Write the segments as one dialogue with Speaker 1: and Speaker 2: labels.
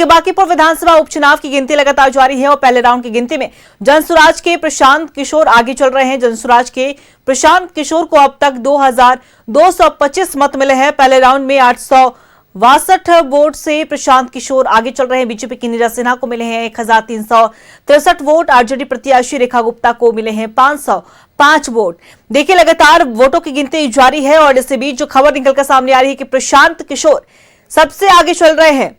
Speaker 1: बांकीपुर विधानसभा उपचुनाव की गिनती लगातार जारी है और पहले राउंड की गिनती में जनसुराज के प्रशांत किशोर आगे चल रहे हैं। जनसुराज के प्रशांत किशोर को अब तक 2225 मत मिले हैं। पहले राउंड में 862 वोट से प्रशांत किशोर आगे चल रहे हैं। बीजेपी की नीरज सिन्हा को मिले हैं 1363 वोट। आरजेडी प्रत्याशी रेखा गुप्ता को मिले हैं 505 वोट। देखिए लगातार वोटों की गिनती जारी है और इसी बीच जो खबर निकलकर सामने आ रही है कि प्रशांत किशोर सबसे आगे चल रहे हैं,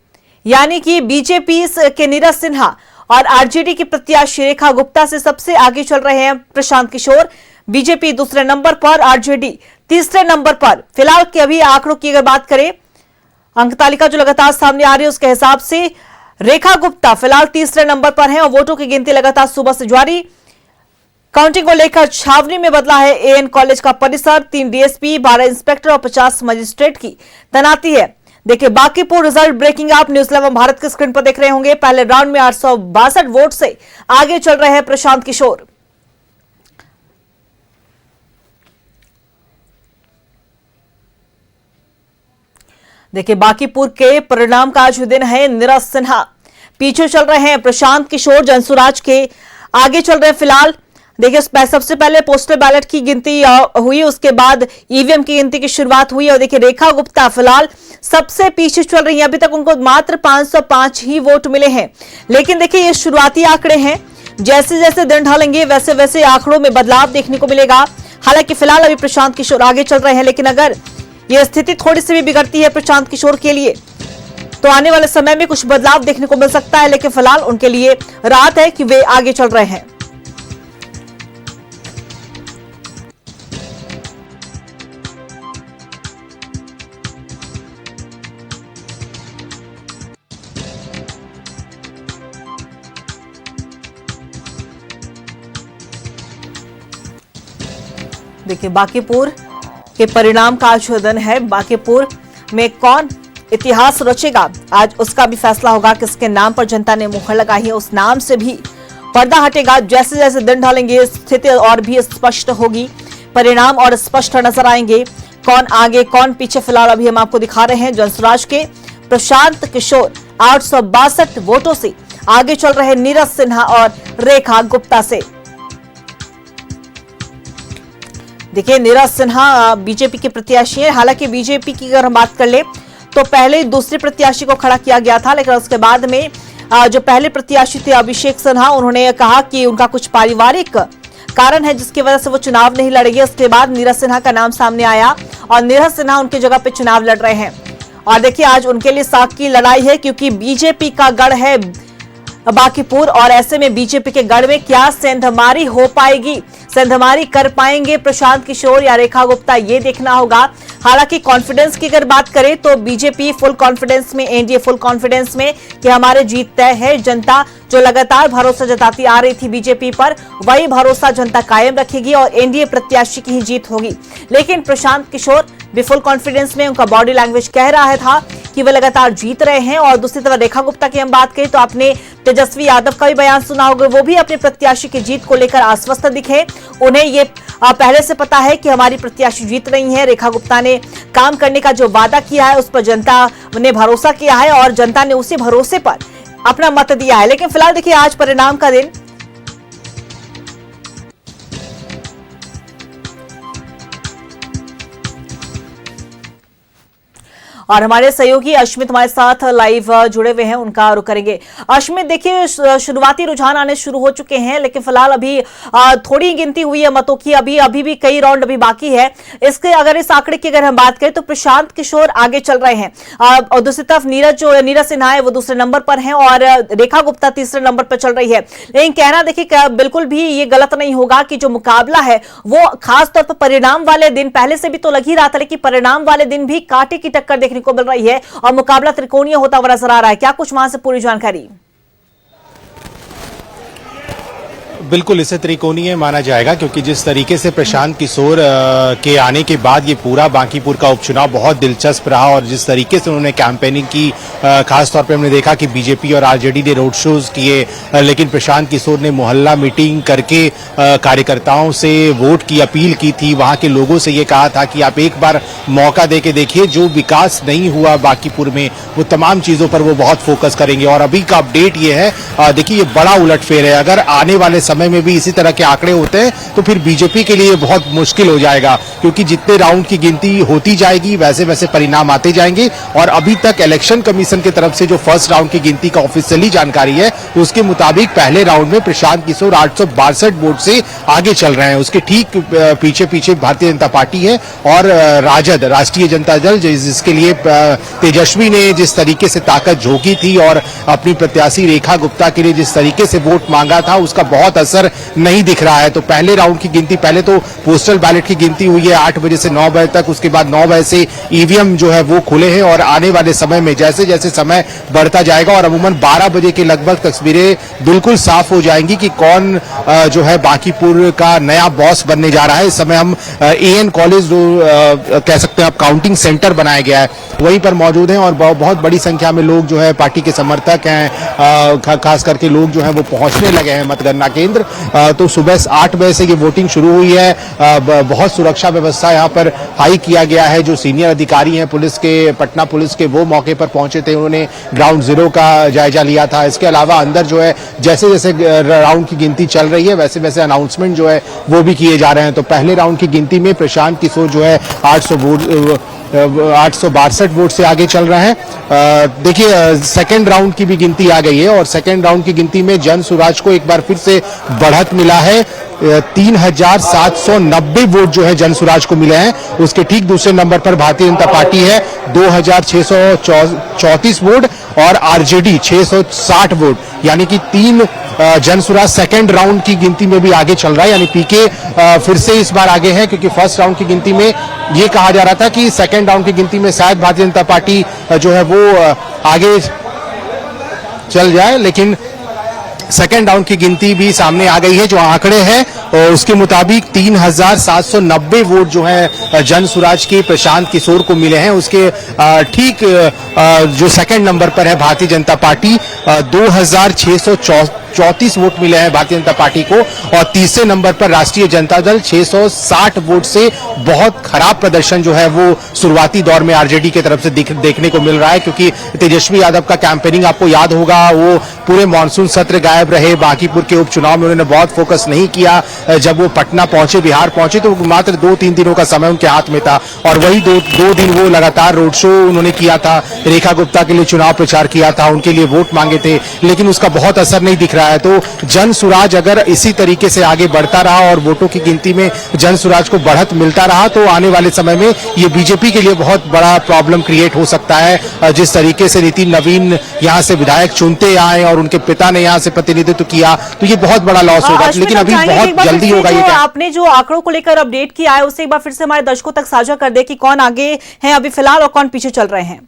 Speaker 1: यानी कि बीजेपी के नीरज सिन्हा और आरजेडी की प्रत्याशी रेखा गुप्ता से सबसे आगे चल रहे हैं प्रशांत किशोर। बीजेपी दूसरे नंबर पर, आरजेडी तीसरे नंबर पर। फिलहाल के अभी आंकड़ों की अगर बात करें, अंक तालिका जो लगातार सामने आ रही है उसके हिसाब से रेखा गुप्ता फिलहाल तीसरे नंबर पर हैं और वोटों की गिनती लगातार सुबह से जारी। काउंटिंग को लेकर छावनी में बदला है एएन कॉलेज का परिसर। 3 डीएसपी, 12 इंस्पेक्टर और 50 मजिस्ट्रेट की तैनाती है। देखिए बांकीपुर रिजल्ट ब्रेकिंग आप न्यूज 11 भारत की स्क्रीन पर देख रहे होंगे। पहले राउंड में 862 वोट से आगे चल रहे हैं प्रशांत किशोर। देखिए बांकीपुर के परिणाम का आज दिन है। नीरज सिन्हा पीछे चल रहे हैं, प्रशांत किशोर जनसुराज के आगे चल रहे हैं। फिलहाल देखिए सबसे पहले पोस्टल बैलेट की गिनती हुई, उसके बाद ईवीएम की गिनती की शुरुआत हुई और देखिए रेखा गुप्ता फिलहाल सबसे पीछे चल रही हैं। अभी तक उनको मात्र 505 ही वोट मिले हैं। लेकिन देखिए ये शुरुआती आंकड़े हैं, जैसे जैसे दिन ढलेंगे वैसे वैसे आंकड़ों में बदलाव देखने को मिलेगा। हालांकि फिलहाल अभी प्रशांत किशोर आगे चल रहे हैं, लेकिन अगर ये स्थिति थोड़ी सी भी बिगड़ती है प्रशांत किशोर के लिए तो आने वाले समय में कुछ बदलाव देखने को मिल सकता है। लेकिन फिलहाल उनके लिए राहत है कि वे आगे चल रहे हैं। देखिए बांकीपुर के परिणाम का आज दिन है। बांकीपुर में कौन इतिहास रचेगा, आज उसका भी फैसला होगा। किसके नाम पर जनता ने मुहर लगाई है, उस नाम से भी पर्दा हटेगा। जैसे जैसे दिन ढलेंगे स्थिति और भी स्पष्ट होगी, परिणाम और स्पष्ट नजर आएंगे। कौन आगे कौन पीछे, फिलहाल अभी हम आपको दिखा रहे हैं। जनसुराज के प्रशांत किशोर 862 वोटों से आगे चल रहे नीरज सिन्हा और रेखा गुप्ता से। देखिए नीरज सिन्हा बीजेपी के प्रत्याशी हैं। हालांकि बीजेपी की अगर हम बात कर ले तो पहले दूसरे प्रत्याशी को खड़ा किया गया था, लेकिन उसके बाद में जो पहले प्रत्याशी थे अभिषेक सिन्हा, उन्होंने कहा कि उनका कुछ पारिवारिक कारण है जिसकी वजह से वो चुनाव नहीं लड़ेंगे। उसके बाद नीरज सिन्हा का नाम सामने आया और नीरज सिन्हा उनकी जगह पे चुनाव लड़ रहे हैं। और देखिए आज उनके लिए साख की लड़ाई है, क्योंकि बीजेपी का गढ़ है बांकीपुर और ऐसे में बीजेपी के गढ़ में क्या सेंधमारी हो पाएगी, सेंधमारी कर पाएंगे प्रशांत किशोर या रेखा गुप्ता, ये देखना होगा। हालांकि कॉन्फिडेंस की अगर बात करें तो बीजेपी फुल कॉन्फिडेंस में, एनडीए फुल कॉन्फिडेंस में कि हमारे जीत तय है। जनता जो लगातार भरोसा जताती आ रही थी बीजेपी पर, वही भरोसा जनता कायम रखेगी और एनडीए प्रत्याशी की ही जीत होगी। लेकिन प्रशांत किशोर भी फुल कॉन्फिडेंस में, उनका बॉडी लैंग्वेज कह रहा था कि वे लगातार जीत रहे हैं। और दूसरी तरफ रेखा गुप्ता की हम बात करें तो आपने तेजस्वी यादव का भी बयान सुना होगा, वो भी अपने प्रत्याशी की जीत को लेकर आश्वस्त दिखे। उन्हें ये पहले से पता है कि हमारी प्रत्याशी जीत रही है। रेखा गुप्ता ने काम करने का जो वादा किया है उस पर जनता ने भरोसा किया है और जनता ने उसी भरोसे पर अपना मत दिया है। लेकिन फिलहाल देखिए आज परिणाम का दिन। और हमारे सहयोगी अश्मित हमारे साथ लाइव जुड़े हुए हैं, उनका रुख करेंगे। अश्मित देखिए शुरुआती रुझान आने शुरू हो चुके हैं, लेकिन फिलहाल अभी थोड़ी गिनती हुई है मतों की, अभी भी कई राउंड अभी बाकी है। इसके अगर इस आंकड़े की अगर हम बात करें तो प्रशांत किशोर आगे चल रहे हैं और दूसरी तरफ नीरज सिन्हा है वो दूसरे नंबर पर है और रेखा गुप्ता तीसरे नंबर पर चल रही है। लेकिन कहना देखिए बिल्कुल भी ये गलत नहीं होगा कि जो मुकाबला है वो खासतौर पर परिणाम वाले दिन, पहले से भी तो लग ही रहा था, लेकिन परिणाम वाले दिन भी कांटे की टक्कर देखने को मिल रही है और मुकाबला त्रिकोणीय होता हुआ नजर आ रहा है। क्या कुछ वहां से पूरी जानकारी?
Speaker 2: बिल्कुल इसे त्रिकोणीय माना जाएगा, क्योंकि जिस तरीके से प्रशांत किशोर के आने के बाद ये पूरा बांकीपुर का उपचुनाव बहुत दिलचस्प रहा और जिस तरीके से उन्होंने कैंपेनिंग की, खास तौर पे हमने देखा कि बीजेपी और आरजेडी ने रोड शोज किए, लेकिन प्रशांत किशोर ने मोहल्ला मीटिंग करके कार्यकर्ताओं से वोट की अपील की थी। वहां के लोगों से ये कहा था कि आप एक बार मौका दे के देखिए, जो विकास नहीं हुआ बांकीपुर में वो तमाम चीजों पर वो बहुत फोकस करेंगे। और अभी का अपडेट ये है, देखिए ये बड़ा उलटफेर है। अगर आने वाले समय में भी इसी तरह के आंकड़े होते हैं तो फिर बीजेपी के लिए बहुत मुश्किल हो जाएगा, क्योंकि जितने राउंड की गिनती होती जाएगी वैसे वैसे परिणाम आते जाएंगे। और अभी तक इलेक्शन कमीशन की तरफ से जो फर्स्ट राउंड की गिनती का ऑफिशियली जानकारी है उसके मुताबिक पहले राउंड में प्रशांत किशोर 862 वोट से आगे चल रहे हैं। उसके ठीक पीछे पीछे भारतीय जनता पार्टी है और राजद, राष्ट्रीय जनता दल, जिसके लिए तेजस्वी ने जिस तरीके से ताकत झोंकी थी और अपनी प्रत्याशी रेखा गुप्ता के लिए जिस तरीके से वोट मांगा था उसका बहुत असर नहीं दिख रहा है। तो पहले राउंड की गिनती, पहले तो पोस्टल बैलेट की गिनती हुई है 8 बजे से 9 बजे तक, उसके बाद 9 बजे से ईवीएम जो है वो खुले हैं और आने वाले समय में जैसे जैसे समय बढ़ता जाएगा और अमूमन 12 बजे के लगभग तस्वीरें बिल्कुल साफ हो जाएंगी कि कौन जो है बांकीपुर का नया बॉस बनने जा रहा है। इस समय हम एएन कॉलेज जो कह सकते हैं आप काउंटिंग सेंटर बनाया गया है वहीं पर मौजूद हैं और बहुत बड़ी संख्या में लोग जो है पार्टी के समर्थक हैं, खास करके लोग जो हैं वो पहुंचने लगे हैं मतगणना केंद्र। तो सुबह 8 बजे से ये वोटिंग शुरू हुई है। बहुत सुरक्षा व्यवस्था यहाँ पर हाई किया गया है। जो सीनियर अधिकारी हैं पुलिस के, पटना पुलिस के, वो मौके पर पहुंचे थे, उन्होंने ग्राउंड जीरो का जायजा लिया था। इसके अलावा अंदर जो है जैसे जैसे राउंड की गिनती चल रही है वैसे वैसे अनाउंसमेंट जो है वो भी किए जा रहे हैं। तो पहले राउंड की गिनती में प्रशांत किशोर जो है 862 वोट से आगे चल रहे हैं। देखिए सेकेंड राउंड की भी गिनती आ गई है और सेकेंड राउंड की गिनती में जन स्वराज को एक बार फिर से बढ़त मिला है। 3790 वोट जो है जन स्वराज को मिले हैं। उसके ठीक दूसरे नंबर पर भारतीय जनता पार्टी है 2634 वोट और आरजेडी 660 वोट, यानी कि 3 जन स्वराज सेकेंड राउंड की गिनती में भी आगे चल रहा है। यानी पीके फिर से इस बार आगे है, क्योंकि फर्स्ट राउंड की गिनती में ये कहा जा रहा था कि सेकेंड राउंड की गिनती में शायद भारतीय जनता पार्टी जो है वो आगे चल जाए, लेकिन सेकेंड राउंड की गिनती भी सामने आ गई है। जो आंकड़े हैं उसके मुताबिक 3790 वोट जो है जन स्वराज के प्रशांत किशोर को मिले हैं। उसके ठीक जो सेकंड नंबर पर है भारतीय जनता पार्टी, 2634 वोट मिले हैं भारतीय जनता पार्टी को और तीसरे नंबर पर राष्ट्रीय जनता दल 660 वोट से बहुत खराब प्रदर्शन जो है वो शुरुआती दौर में आरजेडी की तरफ से देखने को मिल रहा है, क्योंकि तेजस्वी यादव का कैंपेनिंग आपको याद होगा, वो पूरे मानसून सत्र गायब रहे। बांकीपुर के उपचुनाव में उन्होंने बहुत फोकस नहीं किया। जब वो पटना पहुंचे, बिहार पहुंचे तो मात्र 2-3 दिनों का समय उनके हाथ में था और वही दो दिन वो लगातार रोड शो उन्होंने किया था, रेखा गुप्ता के लिए चुनाव प्रचार किया था, उनके लिए वोट मांगे थे, लेकिन उसका बहुत असर नहीं दिख रहा है। तो जन स्वराज अगर इसी तरीके से आगे बढ़ता रहा और वोटों की गिनती में जन स्वराज को बढ़त मिलता रहा तो आने वाले समय में ये बीजेपी के लिए बहुत बड़ा प्रॉब्लम क्रिएट हो सकता है। जिस तरीके से नितिन नवीन यहाँ से विधायक चुनते आए और उनके पिता ने यहाँ से प्रतिनिधित्व किया तो ये बहुत बड़ा लॉस होगा, लेकिन अभी बहुत जल्दी होगा। ये
Speaker 1: आपने जो आंकड़ों को लेकर अपडेट किया है उसे एक बार फिर से हमारे दर्शकों तक साझा कर दे कि कौन आगे हैं अभी फिलहाल और कौन पीछे चल रहे हैं।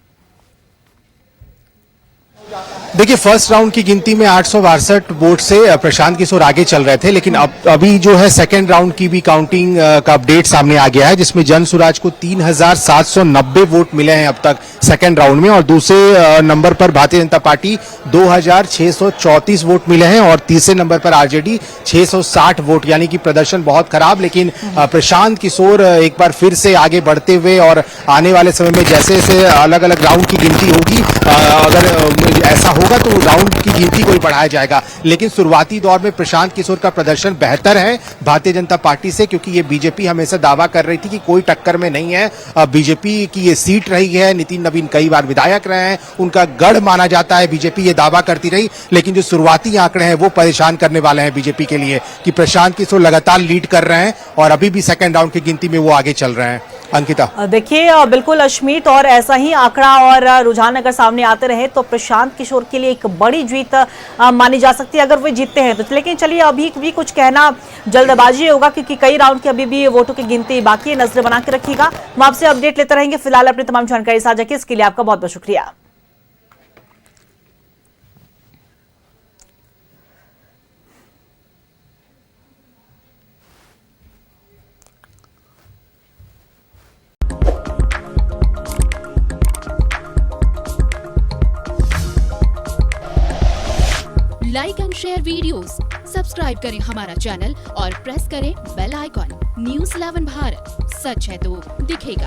Speaker 2: देखिए फर्स्ट राउंड की गिनती में 862 वोट से प्रशांत किशोर आगे चल रहे थे, लेकिन अभी जो है सेकेंड राउंड की भी काउंटिंग का अपडेट सामने आ गया है, जिसमें जन स्वराज को 3790 वोट मिले हैं अब तक सेकेंड राउंड में और दूसरे नंबर पर भारतीय जनता पार्टी 2634 वोट मिले हैं और तीसरे नंबर पर आरजेडी 660 वोट, यानी कि प्रदर्शन बहुत खराब। लेकिन प्रशांत किशोर एक बार फिर से आगे बढ़ते हुए और आने वाले समय में जैसे जैसे अलग अलग राउंड की गिनती होगी, अगर ऐसा होगा तो राउंड की गिनती को ही बढ़ाया जाएगा। लेकिन शुरुआती दौर में प्रशांत किशोर का प्रदर्शन बेहतर है भारतीय जनता पार्टी से, क्योंकि ये बीजेपी हमेशा दावा कर रही थी कि कोई टक्कर में नहीं है। बीजेपी की ये सीट रही है, नितिन नवीन कई बार विधायक रहे हैं, उनका गढ़ माना जाता है, बीजेपी ये दावा करती रही। लेकिन जो शुरुआती आंकड़े हैं वो परेशान करने वाले हैं बीजेपी के लिए कि प्रशांत किशोर लगातार लीड कर रहे हैं और अभी भी सेकेंड राउंड की गिनती में वो आगे चल रहे हैं। अंकिता
Speaker 1: देखिए बिल्कुल अश्मित, और ऐसा ही आंकड़ा और रुझान अगर सामने आते रहे तो प्रशांत किशोर के लिए एक बड़ी जीत मानी जा सकती है अगर वे जीतते हैं तो। लेकिन चलिए अभी भी कुछ कहना जल्दबाजी होगा क्योंकि कई राउंड की अभी भी वोटों की गिनती बाकी है। नजर बना के रखिएगा, हम आपसे अपडेट लेते रहेंगे। फिलहाल अपनी तमाम जानकारी साझा की इसके लिए आपका बहुत बहुत शुक्रिया।
Speaker 3: Like and share videos, subscribe करें हमारा चैनल और प्रेस करें बेल आइकॉन। News 11 भारत, सच है तो दिखेगा।